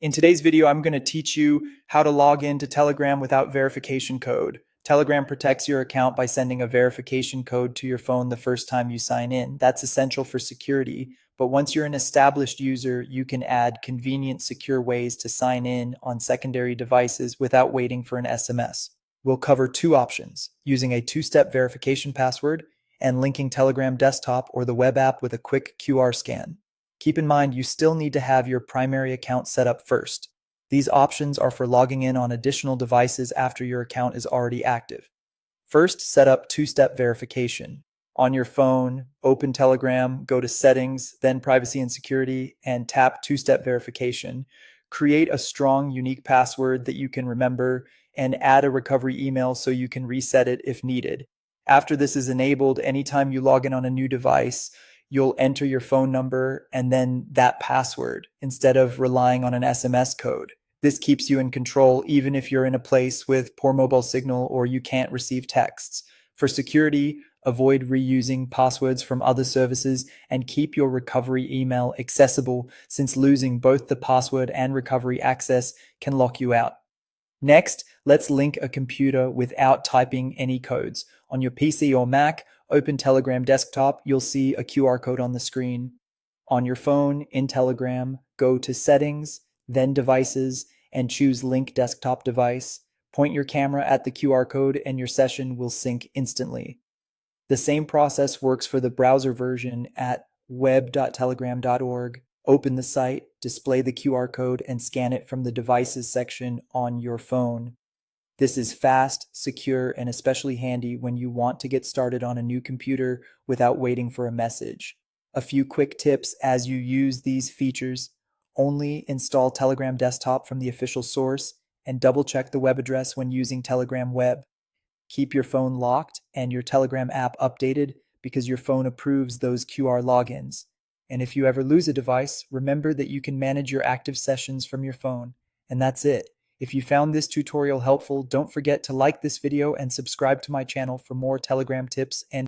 In today's video, I'm going to teach you how to log into Telegram without verification code. Telegram protects your account by sending a verification code to your phone the first time you sign in. That's essential for security, but once you're an established user, you can add convenient, secure ways to sign in on secondary devices without waiting for an SMS. We'll cover two options, using a two-step verification password and linking Telegram desktop or the web app with a quick QR scan. Keep in mind, you still need to have your primary account set up first. These options are for logging in on additional devices after your account is already active. First, set up two-step verification. On your phone, open Telegram, go to Settings, then Privacy and Security, and tap two-step verification. Create a strong, unique password that you can remember, and add a recovery email so you can reset it if needed. After this is enabled, anytime you log in on a new device, you'll enter your phone number and then that password instead of relying on an SMS code. This keeps you in control even if you're in a place with poor mobile signal or you can't receive texts. For security, avoid reusing passwords from other services and keep your recovery email accessible, since losing both the password and recovery access can lock you out. Next, let's link a computer without typing any codes. On your PC or Mac, open Telegram desktop, you'll see a QR code on the screen. On your phone, in Telegram, go to Settings, then Devices, and choose Link Desktop Device. Point your camera at the QR code and your session will sync instantly. The same process works for the browser version at web.telegram.org. Open the site, display the QR code, and scan it from the Devices section on your phone. This is fast, secure, and especially handy when you want to get started on a new computer without waiting for a message. A few quick tips as you use these features: only install Telegram Desktop from the official source and double-check the web address when using Telegram Web. Keep your phone locked and your Telegram app updated because your phone approves those QR logins. And if you ever lose a device, remember that you can manage your active sessions from your phone. And that's it. If you found this tutorial helpful, don't forget to like this video and subscribe to my channel for more Telegram tips and